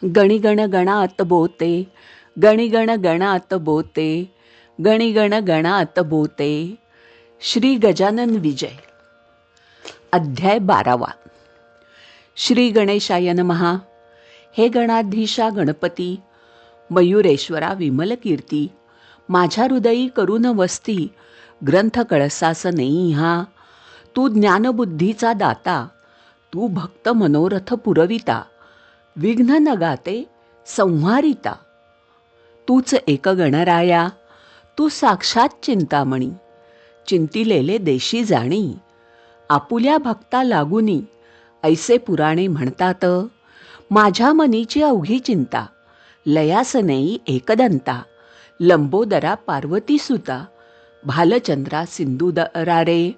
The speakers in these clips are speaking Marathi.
गणिगण गणात बोते, गणिगण गणात बोते, गणिगण गणात बोते. श्री गजानन विजय. अध्याय 12. श्री गणेशाय नमः. हे गणाधीशा गणपती, मयुरेश्वरा विमल कीर्ती, माझ्या हृदयी करून वस्ती, ग्रंथ कळसास नेई हा. तू ज्ञानबुद्धीचा दाता, तू भक्त मनोरथ पुरविता, विघ्न न गाते संहारिता. तूच एक गणराया, तू साक्षात चिंतामणी, चिंतिलेले देशी जाणी. आपुल्या भक्ता लागुनी ऐसे पुराणे म्हणतात, माझ्या मनीची अवघी चिंता, लयास नेई एकदंता. लंबोदरा पार्वती सुता, भालचंद्रा सिंधुदरारे.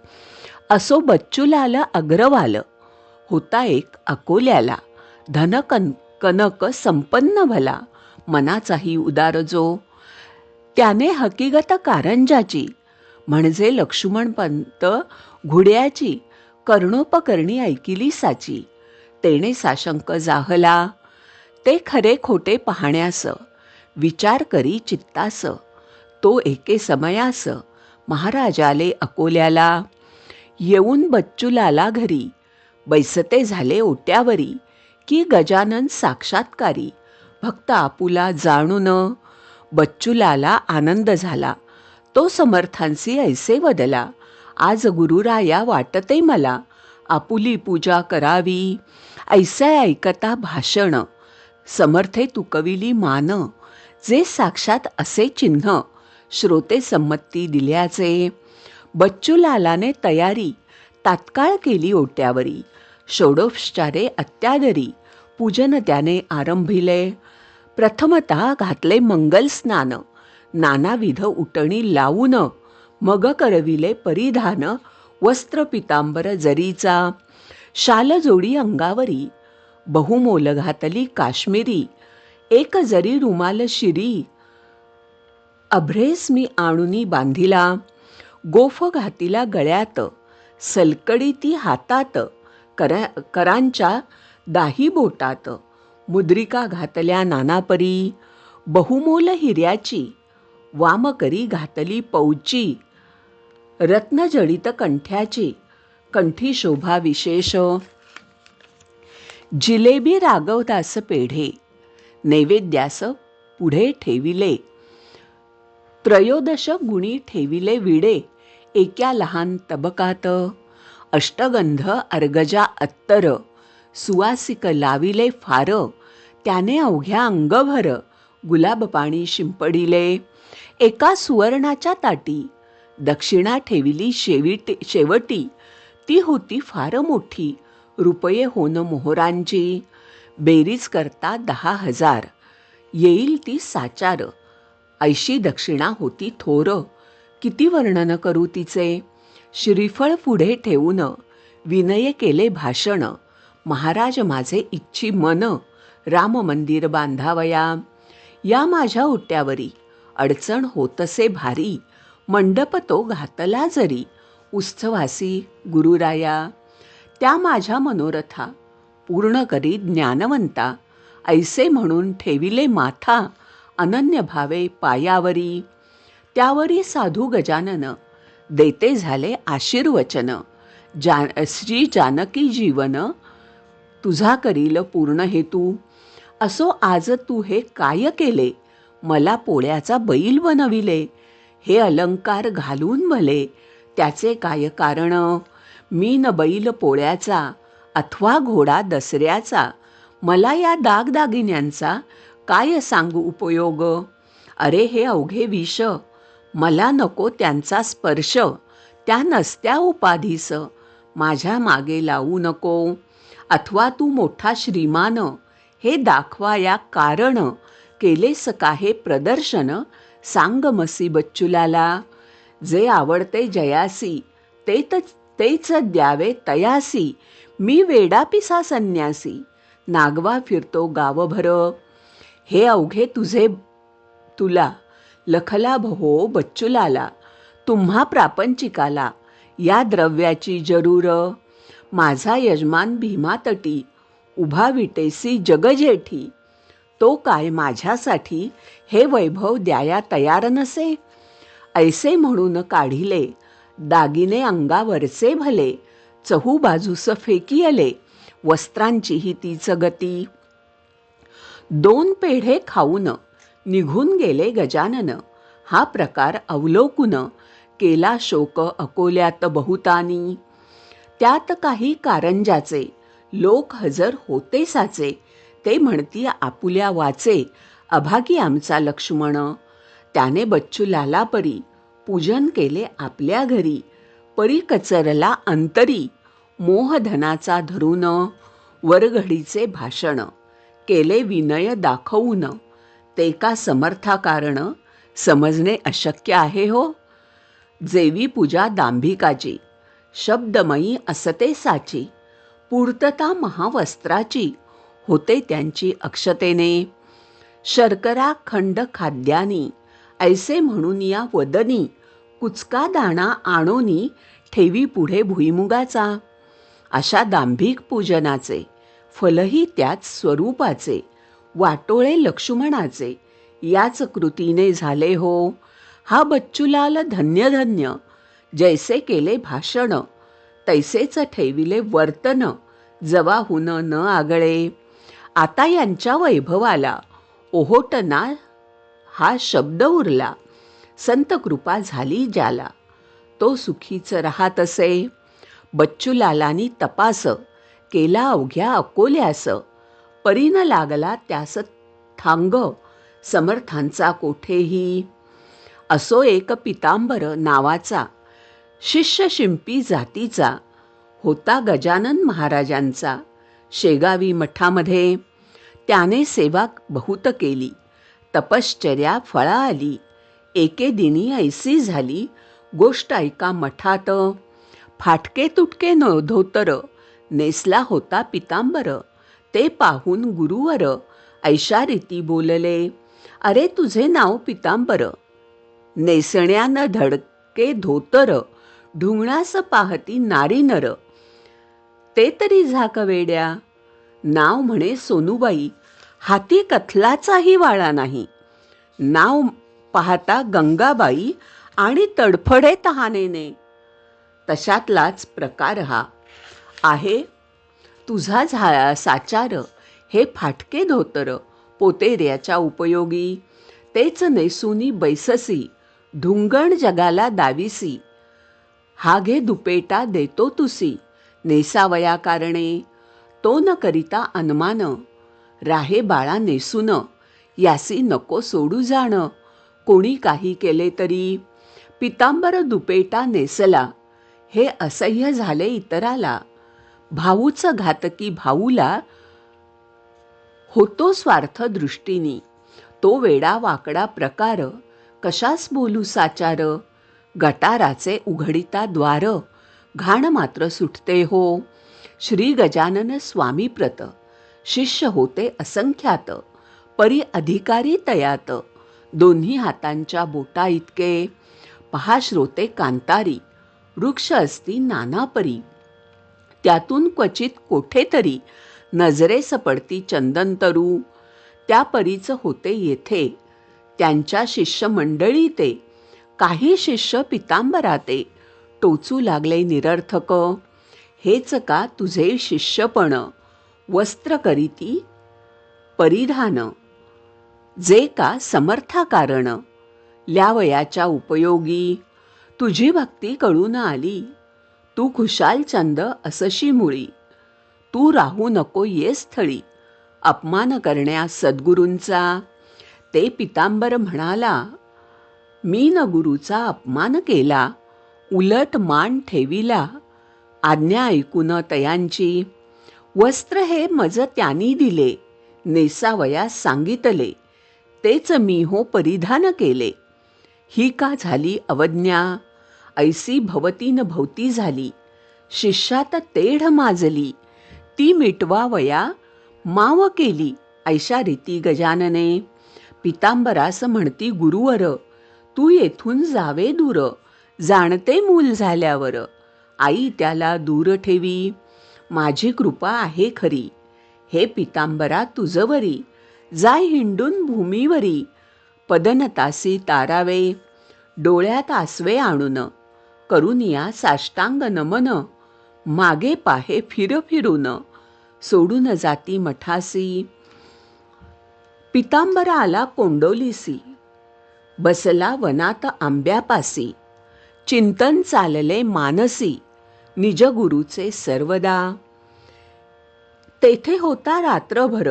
असो बच्चूलाल अग्रवाल, होता एक अकोल्याला. कनक संपन्न भला, मनाचाही उदार जो. त्याने हकीकत कारंजाची, म्हणजे लक्ष्मणपंत घुड्याची, कर्णोपकरणी ऐकिली साची. तेने साशंक जाहला, ते खरे खोटे पाहण्यास, विचार करी चित्तास. तो एके समयास महाराजाले अकोल्याला, येऊन बच्चूलाला घरी, बैसते झाले ओट्यावरी. की गजानन साक्षात्कारी, भक्त आपुला जाणून. बच्चूलाला आनंद झाला, तो समर्थांसी ऐसे वदला. आज गुरुराया वाटते मला, आपुली पूजा करावी. ऐसे ऐकता भाषण, समर्थे तुकविली मान. जे साक्षात असे चिन्ह, श्रोते संमती दिल्याचे. बच्चूलालाने तयारी तात्काळ केली ओट्यावरी. षोडोपचारे अत्यादरी, पूजन त्याने आरंभिले. प्रथमतः घातले मंगल स्नान, नानाविध उटणी लावून. मग करविले परिधान, वस्त्र पितांबर जरीचा. शाल जोडी अंगावरी, बहुमोल घातली काश्मीरी. एक जरी रुमाल शिरी, अभ्रेस मी आणुनी बांधिला. गोफ घातिला गळ्यात, सलकडी ती हातात, करांच्या दाही बोटात. मुद्रिका घातल्या नानापरी, बहुमोल हिऱ्याची. वामकरी घातली पौची, रत्नजडित कंठ्याची. कंठी शोभा विशेष, जिलेबी राघवदास पेढे. नैवेद्यास पुढे ठेविले, त्रयोदश गुणी ठेविले विडे. एका लहान तबकात, अष्टगंध अर्गजा अत्तर. सुवासिक लाविले फार, त्याने अवघ्या अंगभर. गुलाब पाणी शिंपडिले, एका सुवर्णाच्या ताटी. दक्षिणा ठेविली शेवटी, ती होती फार मोठी. रुपये होन मोहरांची, बेरीज करता 10,000. येईल ती साचार, ऐशी दक्षिणा होती थोर. किती वर्णन करू तिचे, श्रीफळ पुढे ठेवून. विनय केले भाषण, महाराज माझे इच्छी मन. राम मंदिर बांधावया, या माझ्या ओट्यावरी. अडचण होतसे भारी, मंडप तो घातला जरी. उत्सवासी गुरुराया, त्या माझ्या मनोरथा. पूर्ण करी ज्ञानवंता, ऐसे म्हणून ठेविले माथा. अनन्य भावे पायावरी, त्यावरी साधू गजानन. देते झाले आशीर्वचन, श्री जानकी जीवन. तुझा करील पूर्ण हेतू. असो आज तू हे काय केले, मला पोळ्याचा बैल बनविले. हे अलंकार घालून भले, त्याचे काय कारण. मी न बैल पोळ्याचा, अथवा घोडा दसऱ्याचा. मला या दागदागिन्यांचा काय सांगू उपयोग. अरे हे अवघे विष, मला नको त्यांचा स्पर्श. त्या नसत्या उपाधीस, माझ्या मागे लावू नको. अथवा तू मोठा श्रीमान, हे दाखवाया कारण. केलेस का हे प्रदर्शन, सांग मसी बच्चूलाला. जे आवडते जयासी, तेच द्यावे तयासी. मी वेडापिसा संन्यासी, नागवा फिरतो गावभर. हे अवघे तुला लखलाभ हो बच्चूलाला. तुम्हा प्रापंचिकाला या द्रव्याची जरूर. माझा यजमान भीमातटी, उभा विटेसी जगजेठी. तो काय माझ्यासाठी हे वैभव द्याया तयार नसे. ऐसे म्हणून काढिले दागिने अंगावरचे भले, चहू बाजूस फेकियले वस्त्रांचीही तीच गती. 2 पेढे खाऊन निघून गेले गजानन, हा प्रकार अवलोकुन केला शोक अकोल्यात बहुतानी. त्यात काही कारंजाचे लोक हजर होते साचे, ते म्हणती आपुल्या वाचे अभागी आमचा लक्ष्मण. त्याने बच्चूलाला परी पूजन केले आपल्या घरी, परी कचरला अंतरी मोहधनाचा धरून. वरघडीचे भाषण केले विनय दाखवून, ते का समर्था कारण समजणे अशक्य आहे हो. जेवी पूजा दांभिकाची शब्दमयी असते साची, पूर्तता महावस्त्राची होते त्यांची अक्षतेने. शर्करा खंड खाद्यानी ऐसे म्हणून या वदनी, कुचका दाणा आणोनी ठेवी पुढे भुईमुगाचा. अशा दांभिक पूजनाचे फलही त्याच स्वरूपाचे, वाटोळे लक्ष्मणाचे याच कृतीने झाले हो. हा बच्चूलाल धन्य धन्य, जैसे केले भाषण तैसेच ठेविले वर्तन, जवाहून न आगळे. आता यांच्या वैभवाला ओहोटना हा शब्द उरला, संत कृपा झाली ज्याला तो सुखीच राहत असे. बच्चूलालानी तपास केला अवघ्या अकोल्यास, परीन लागला त्यास थांग समर्थांचा कोठेही. असो एक पितांबर नावाचा शिष्य शिंपी जातीचा, होता गजानन महाराजांचा शेगावी मठामध्ये. त्याने सेवा बहुत केली, तपश्चर्या फळा आली. एके दिनी ऐसी झाली गोष्ट ऐका मठात, फाटके तुटके धोतर नेसला होता पितांबर. ते पाहून गुरुवर ऐशा रीती बोलले, अरे तुझे नाव पितांबर, नेसण्यान धडके धोतर, ढुंगणास पाहती नारी नर. ते तरी झाक वेड्या, नाव म्हणे सोनूबाई, हाती कथलाचाही वाळा नाही. नाव पाहता गंगाबाई आणि तडफडे तहानेने. तशातलाच प्रकार हा आहे तुझा साचार, हे फाटके धोतर पोतेऱ्याच्या उपयोगी. तेच नेसूनी बैससी, ढुंगण जगाला दाविसी. हा घे दुपेटा देतो तुसी, नेसावया कारणे. तो न करिता अनमान, राहे बाळा नेसून, यासी नको सोडू जाण. कोणी काही केले तरी पितांबर दुपेटा नेसला, हे असह्य झाले इतराला. भाऊच घातकी भाऊला, होतो स्वार्थ दृष्टीनी. तो वेडा वाकडा प्रकार, कशास बोलू साचार. गटाराचे उघडिता द्वार, घाण मात्र सुटते हो. श्री गजानन स्वामी प्रत शिष्य होते असंख्यात, परी अधिकारी तयात. दोन्ही हातांच्या बोटा इतके, पहा श्रोते कांतारी. वृक्ष असती नाना परी, त्यातून क्वचित कोठेतरी नजरेस पडती चंदनतरू. त्या परीच होते येथे त्यांच्या शिष्य मंडळी ते. काही शिष्य पितांबराते टोचू लागले निरर्थक. हेच का तुझे शिष्यपण, वस्त्र करीती परिधान. जे का समर्था कारण, ल्यावयाच्या उपयोगी. तुझी भक्ती कळून आली, तू खुशाल चंद असशी मुळी. तू राहू नको ये स्थळी, अपमान करण्यास सद्गुरूंचा. ते पितांबर म्हणाला, मी न गुरुचा अपमान केला, उलट मान ठेविला आज्ञा ऐकून तयांची. वस्त्र हे मज त्यांनी दिले, नेसावयास सांगितले, तेच मी हो परिधान केले. ही का झाली अवज्ञा, ऐसी भवतीन भवती झाली. शिष्यात तेढ माजली, ती मिटवावया माव केली. ऐशा रीती गजानने. पितांबरास म्हणती गुरुवर, तू येथून जावे दूर, जाणते मूल झाल्यावर. आई त्याला दूर ठेवी, माझी कृपा आहे खरी. हे पितांबरा तुझवरी, जाय हिंडून भूमीवरी, पदनतासी तारावे, डोळ्यात आसवे आणून, करुनिया साष्टांग नमन, मागे पाहे फिर फिरून, सोडून जाती मठासी. पितांबर आला कोंडोलीसी, बसला वनात आंब्यापासी, चिंतन चालले मानसी, निज गुरुचे सर्वदा. तेथे होता रात्रभर,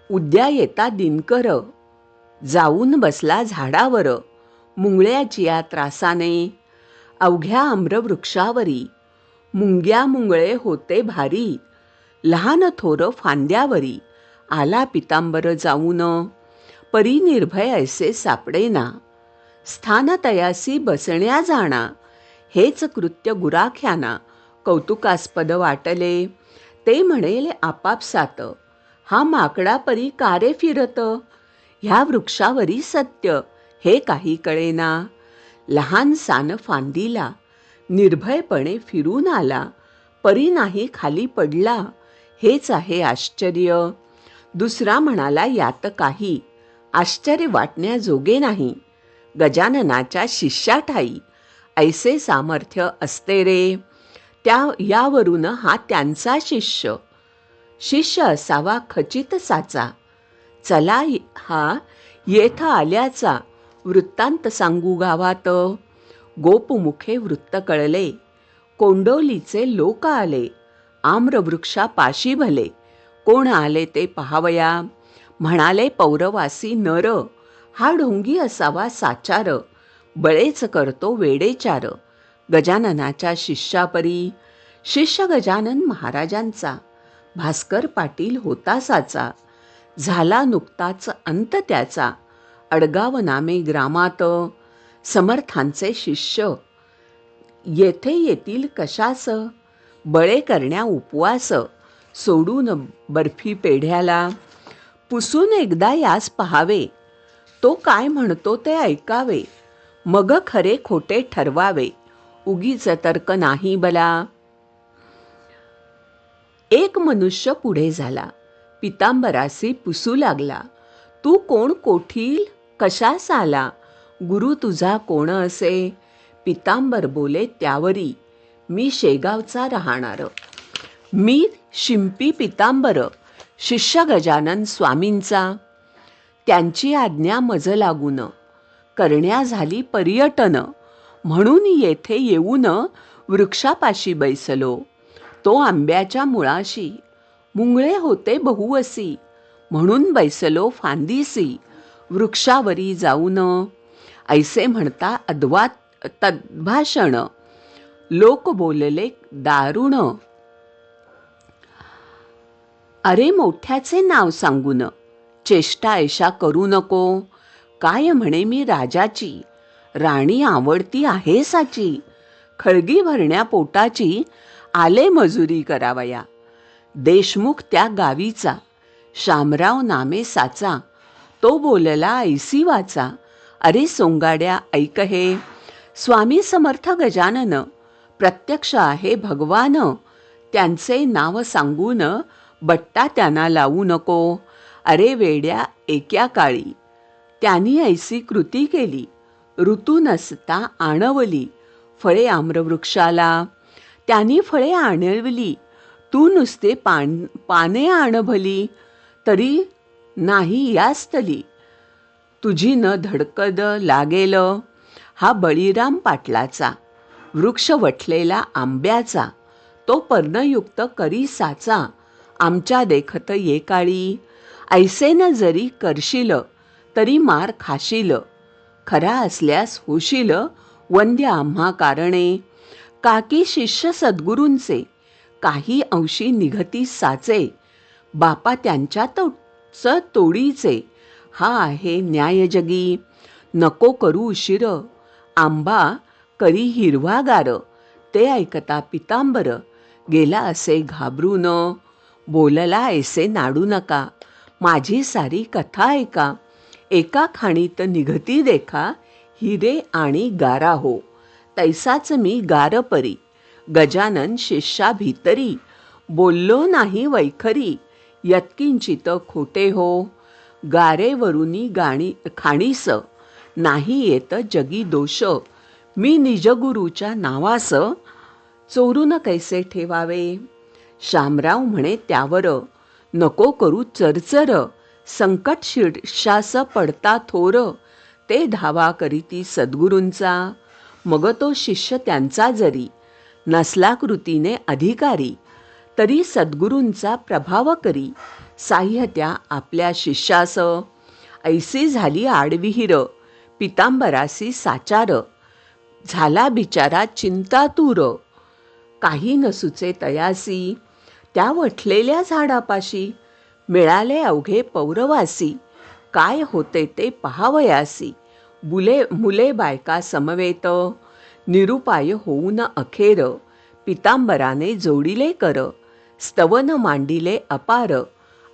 उद्या येता दिनकर, जाऊन बसला झाडावर, मुंगळ्याची या त्रासाने. अवघ्या आम्रवृक्षावरी, मुंग्या मुंगळे होते भारी, लहान थोर फांद्यावरी, आला पितांबर जाऊन, परी निर्भय ऐसे सापडेना, स्थान तयासी बसण्या जाणा, हेच कृत्य गुराख्याना, कौतुकास्पद वाटले. ते म्हणेल आपापसात, हा माकडा परी कारे फिरत, ह्या वृक्षावरी सत्य हे काही कळेना. लहान सान फांदीला, निर्भयपणे फिरून आला, परी नाही खाली पडला, हेच आहे आश्चर्य. दुसरा म्हणाला यात काही आश्चर्य वाटण्याजोगे नाही, गजाननाच्या शिष्याठाई ऐसे सामर्थ्य असते रे. यावरून हा त्यांचा शिष्य असावा खचित साचा. चला हा येथ आल्याचा वृत्तांत सांगू गावात. गोपमुखे वृत्त कळले, कोंडोलीचे लोक आले, आम्रवृक्षापाशी भले, कोण आले ते पहावया. म्हणाले पौरवासी नर, हा ढोंगी असावा साचार, बळेच करतो वेडेचार, गजाननाच्या शिष्यापरी. शिष्य गजानन महाराजांचा, भास्कर पाटील होता साचा, झाला नुकताच अंत त्याचा, अडगाव नामे ग्रामात. समर्थांचे शिष्य येथे येतील कशास, बळे करण्या उपवास, सोडून बर्फी पेढ्याला. पुसून एकदा यास पहावे, तो काय म्हणतो ते ऐकावे, मग खरे खोटे ठरवावे, उगीच तर्क नाही बला. एक मनुष्य पुढे झाला, पितांबरासी पुसू लागला, तू कोण कोठील, कशास आला, गुरु तुझा कोण असे. पितांबर बोले त्यावरी, मी शेगावचा राहणार, मी शिंपी पितांबर, शिष्य गजानन स्वामींचा. त्यांची आज्ञा मज लागून, करण्या झाली पर्यटन, म्हणून येथे येऊन वृक्षापाशी बैसलो. तो आंब्याच्या मुळाशी, मुंगळे होते बहुवसी, म्हणून बैसलो फांदीसी, वृक्षावरी जाऊन. ऐसे म्हणता अद्वात तद्भाषण, लोक बोलले दारुण. अरे मोठ्याचे नाव सांगून, चेष्टा ऐशा करू नको, काय म्हणे मी राजाची, राणी आवडती आहे साची, खळगी भरण्या पोटाची, आले मजुरी करावया. देशमुख त्या गावीचा, शामराव नामे साचा, तो बोलला ऐसी वाचा, अरे सोंगाड्या ऐक हे. स्वामी समर्थ गजानन, प्रत्यक्ष आहे भगवान, त्यांचे नाव सांगून, बट्टा त्यांना लावू नको. अरे वेड्या एक्या काळी, त्यांनी ऐसी कृती केली, ऋतू नसता आणवली, फळे आम्रवृक्षाला. त्यांनी फळे आणवली, तू नुसते पाने आणभली, तरी नाही यास्तली, तुझी न धडकद लागेल. हा बळीराम पाटलाचा, वृक्ष वठलेला आंब्याचा, तो पर्णयुक्त करी साचा, आमच्या देखत ये काळी. ऐसे न जरी करशील, तरी मार खाशील, खरा असल्यास होशील वंद्य आम्हा कारणे. काकी शिष्य सद्गुरूंचे, काही अंशी निघती साचे, बापा त्यांच्यातच तोडीचे, हा आहे न्याय जगी. नको करू उशीर, आंबा करी हिरवागार, ते ऐकता पितांबर, गेला असे घाबरून. बोलला ऐसे नाडू नका, माझी सारी कथा ऐका, एका खाणीत निघती देखा, हिरे आणि गारा हो, तैसाच मी गारपरी. गजानन शिष्या भीतरी, बोललो नाही वैखरी, यत्किंचित खोटे हो. गारेवरुनी गाणी खाणीस, नाही येत जगी दोष. मी निजगुरूच्या नावास, चोरून कैसे ठेवावे. शामराव म्हणे त्यावर, नको करू चरचर. संकट शीर्षास पडता थोर. ते धावा करीती सद्गुरूंचा, मग तो शिष्य त्यांचा जरी. नसला कृतीने अधिकारी, तरी सद्गुरूंचा प्रभाव करी. साह्य त्या आपल्या शिष्यास, ऐसी झाली आडविहीर. पितांबरासी साचार, झाला बिचारा चिंतातूर. काही नसुचे तयासी, त्या वठलेल्या झाडापाशी. मिळाले अवघे पौरवासी, काय होते ते पहावयासी. मुले बायका समवेत, निरुपाय होऊन अखेर. पितांबराने जोडिले कर, स्तवन मांडिले अपार.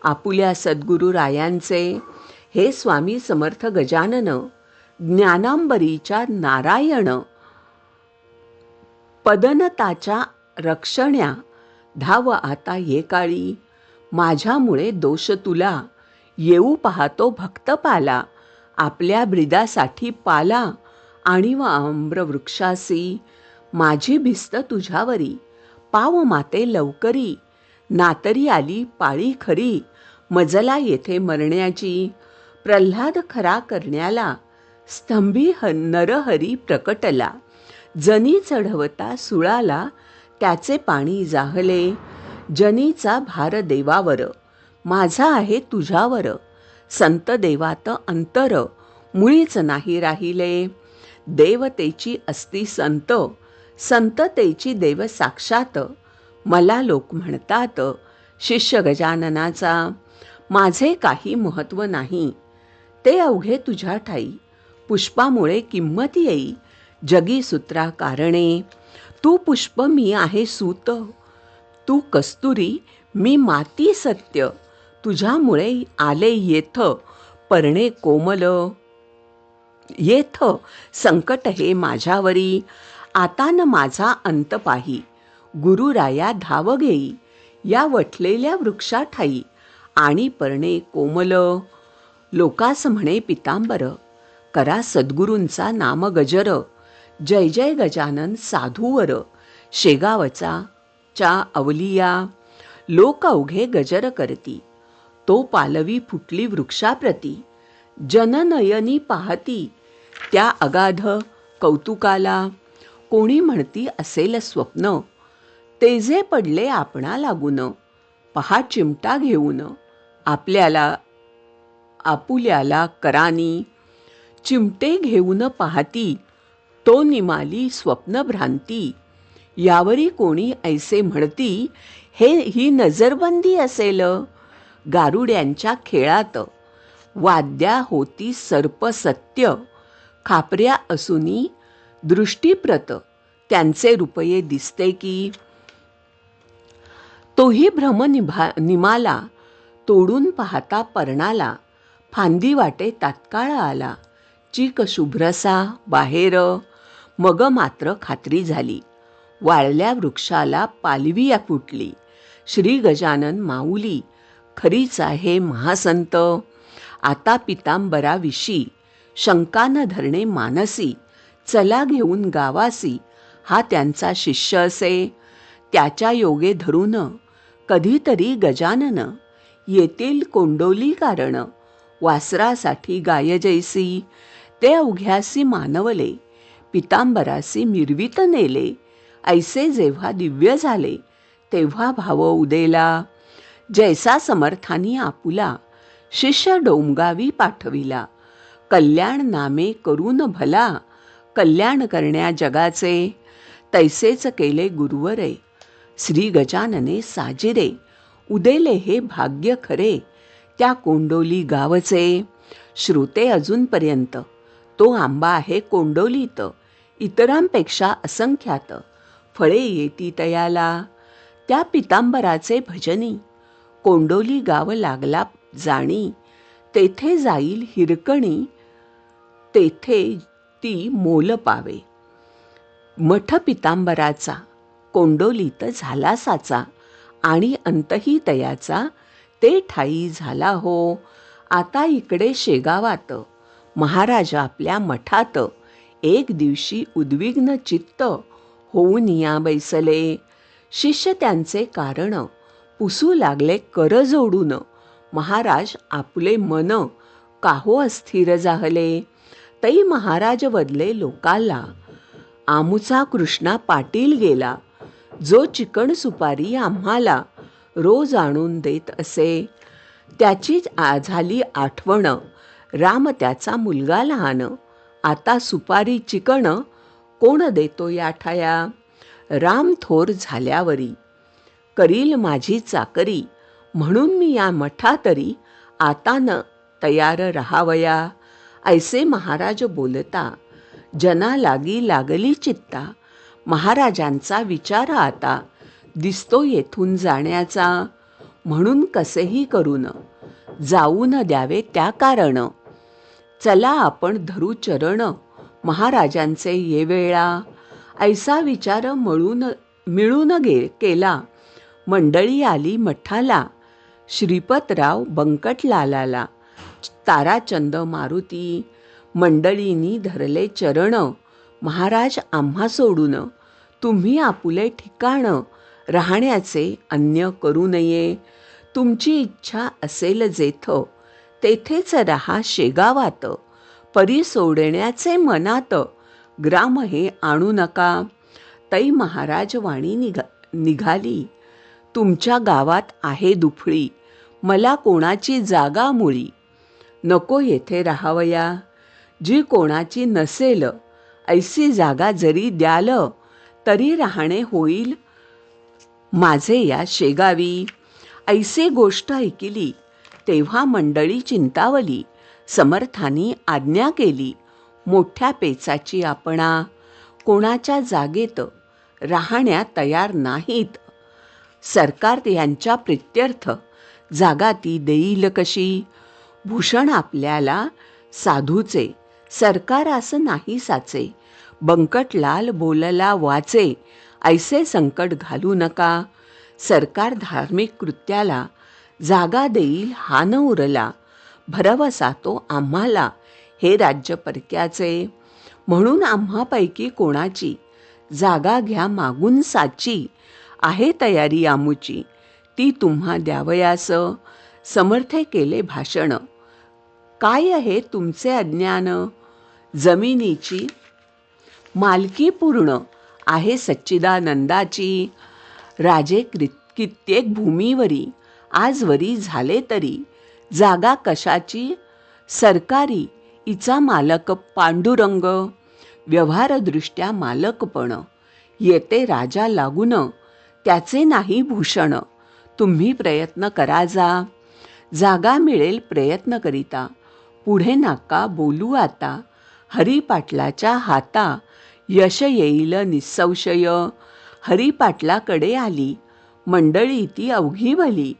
आपुल्या सद्गुरू रायांचे, हे स्वामी समर्थ गजानन. ज्ञानांबरीच्या नारायण, पदनताच्या रक्षण्या. धाव आता ये काळी, माझ्यामुळे दोष तुला. येऊ पाहतो भक्तपाला, आपल्या ब्रिदासाठी पाला. आणि व आम्रवृक्षासी, माझी भिस्त तुझ्यावरी. पाव माते लवकरी, नातरी आली पाळी खरी. मजला येथे मरण्याची, प्रल्हाद खरा करण्याला. स्तंभी नरहरी प्रकटला, जनी चढवता सुळाला. त्याचे पाणी जाहले, जनीचा भार देवावर. माझा आहे तुझ्यावर, संत देवात अंतर. मुळीच नाही राहिले, देवतेची असती संत. संततेची देव साक्षात. मला लोक म्हणतात, शिष्य गजाननाचा. माझे काही महत्त्व नाही, ते अवघे तुझ्या ठाई. पुष्पामुळे किंमत येई, जगी सूत्रा कारणे. तू पुष्प मी आहे सूत, तू कस्तुरी मी माती सत्य. तुझ्यामुळे आले येथ, परणे कोमल. येथ संकट हे माझ्यावरी, आता न माझा अंत पाही. गुरुराया धाव घेई, या वठलेल्या वृक्षा ठाई. आणि परणे कोमल. लोकास म्हणे पितांबर, करा सद्गुरूंचा नाम गजर. जय जय गजानन साधूवर, शेगावचा च्या अवलिया. लोक अवघे गजर करती, तो पालवी फुटली वृक्षाप्रती. जननयनी पाहती, त्या अगाध कौतुकाला. कोणी म्हणती असेल स्वप्न, तेजे पडले आपणा लागून. पहा चिमटा घेऊन, आपुल्याला करानी. चिमटे घेऊन पाहती, तो निमाली स्वप्नभ्रांती. यावरी कोणी ऐसे म्हणती, ही नजरबंदी असेल. गारुड्यांच्या खेळात, वाद्या होती सर्प सत्य. खापऱ्या असूनी दृष्टीप्रत, त्यांचे रुपये दिसते की. तोही भ्रम निमाला, तोडून पाहता पर्णाला. फांदी वाटे तात्काळ आला, चीक शुभ्रसा बाहेर. मग मात्र खात्री झाली, वाळल्या वृक्षाला पालवी फुटली. श्री गजानन माऊली, खरीच आहे महासंत. आता पितांबराविषयी शंका न धरणे मानसी. चला घेऊन गावासी, हा त्यांचा शिष्य असे. त्याच्या योगे धरून कधीतरी गजानन, येतील कोंडोली कारण. वासरासाठी गाय जैसी, ते अवघ्यासी मानवले. पितांबरासी मिरवीत नेले, ऐसे जेव्हा दिव्य झाले. तेव्हा भाव उदेला, जैसा समर्थानी आपुला. शिष्य डोमगावी पाठविला, कल्याण नामे करून भला. कल्याण करण्या जगाचे, तैसेच केले गुरुवरे. श्री गजानने साजिरे, उदेले हे भाग्य खरे. त्या कोंडोली गावचे, श्रोते अजूनपर्यंत. तो आंबा आहे कोंडोलीत, इतरांपेक्षा असंख्यात. फळे येती तयाला, त्या पितांबराचे भजनी. कोंडोली गाव लागला जाणी, तेथे जाईल हिरकणी. तेथे ती मोल पावे. मठ पितांबराचा, कोंडोलीत झाला साचा. आणि अंतही तयाचा, ते ठाई झाला हो. आता इकडे शेगावात महाराज आपल्या मठात एक दिवशी उद्विग्न चित्त होऊन या बैसले. शिष्य त्यांचे कारण पुसू लागले कर जोडून. महाराज आपले मन काहो अस्थिर जाहले. तै महाराज बदले लोकाला, आमुचा कृष्णा पाटील गेला. जो चिकण सुपारी आम्हाला रोज आणून देत असे. त्याची झाली आठवण, राम त्याचा मुलगा लहान. आता सुपारी चिकण कोण देतो या ठाया. राम थोर झाल्यावरी करील माझी चाकरी. म्हणून मी या मठातरी आता न तयार राहावया. ऐसे महाराज बोलता जना लागी लागली चित्ता. महाराजांचा विचार आता दिसतो येथून जाण्याचा. म्हणून कसेही करून जाऊ न द्यावे त्या कारण. चला आपण धरू चरण महाराजांचे ये वेळा. ऐसा विचार मिळून केला. मंडळी आली मठाला. श्रीपतराव बंकटलालाला, ताराचंद मारुती. मंडळींनी धरले चरण. महाराज आम्हा सोडून तुम्ही आपुले ठिकाण राहण्याचे अन्य करू नये. तुमची इच्छा असेल जेथ तेथेच राहा शेगावात. परी सोडण्याचे मनात ग्राम हे आणू नका. तै महाराज वाणी निघाली. तुमच्या गावात आहे दुफळी, मला कोणाची जागा मुळी. नको येथे राहावया. जी कोणाची नसेल ऐसी जागा जरी द्याल तरी राहणे होईल माझे या शेगावी. ऐसे गोष्ट ऐकिली तेव्हा मंडळी चिंतावली. समर्थांनी आज्ञा केली मोठ्या पेचाची आपणा. कोणाच्या जागेत राहण्या तयार नाहीत. सरकार यांच्या प्रित्यर्थ जागा ती देईल कशी. भूषण आपल्याला साधूचे, सरकार असं नाही साचे. बंकटलाल बोलला वाचे, ऐसे संकट घालू नका. सरकार धार्मिक कृत्याला जागा देईल हा न उरला. भरवसा तो आम्हाला हे राज्य परक्याचे. म्हणून आम्हापैकी कोणाची जागा घ्या मागून साची. आहे तयारी आमुची ती तुम्हा द्यावयास. समर्थे केले भाषण, काय आहे तुमचे अज्ञान. जमिनीची मालकी पूर्ण आहे सच्चिदानंदाची. राजे कित्येक भूमीवरी आजवरी झाले तरी. जागा कशाची सरकारी, इचा मालक पांडुरंग. व्यवहारदृष्ट्या मालकपण येते राजा लागून. त्याचे नाही भूषण, तुम्ही प्रयत्न करा जा. जागा मिळेल प्रयत्न करिता, पुढे नाका बोलू आता. हरिपाटलाच्या हाता यश येईल निसंशय. हरिपाटलाकडे आली मंडळी ती अवघी भली.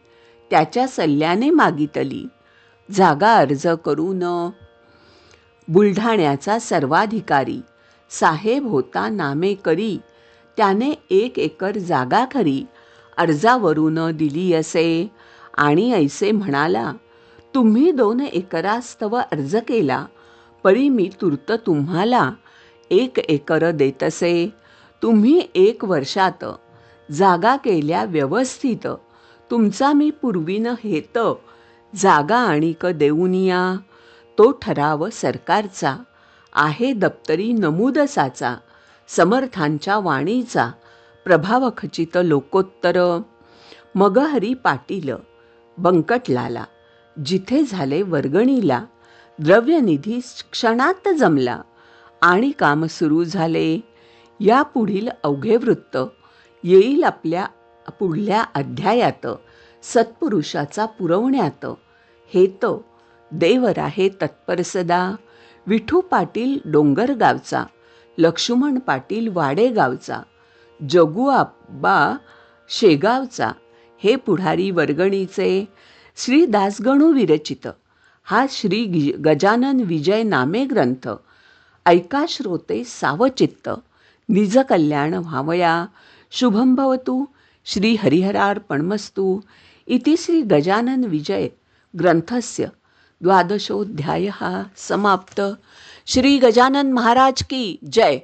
त्याच्या सल्ल्याने मागितली जागा अर्ज करून. बुलढाण्याचा सर्वाधिकारी साहेब होता नामे करी. त्याने 1 एकर जागा खरी अर्जावरून दिली असे. आणि ऐसे म्हणाला, तुम्ही 2 एकरास्तव अर्ज केला, परी मी तूर्त तुम्हाला 1 एकर देतसे. तुम्ही 1 वर्षात जागा केल्या व्यवस्थित. तुमचा मी पूर्वीन हेत जागा आणिक देऊनिया. तो ठराव सरकारचा आहे दप्तरी नमूदसाचा. समर्थांच्या वाणीचा प्रभाव खचित लोकोत्तर. मग हरी पाटील बंकटलाला जिथे झाले वर्गणीला. द्रव्यनिधी क्षणात जमला आणि काम सुरू झाले. या पुढील अवघे वृत्त येईल आपल्या पुढल्या अध्यायात. सत्पुरुषाचा पुरवण्यात हेत देवर आहे तत्पर सदा. विठू पाटील डोंगरगावचा, लक्ष्मण पाटील वाडेगावचा, जगू आबा शेगावचा हे पुढारी वर्गणीचे. श्री दासगणू विरचित हा श्री गजानन विजय नामे ग्रंथ ऐका श्रोते सावचित्त. निज कल्याण व्हावया. शुभं भवतु. श्री हरिहरार्पणमस्तु. इति श्री गजानन विजय ग्रंथस्य द्वादशोऽध्यायः समाप्त. श्री गजानन महाराज की जय.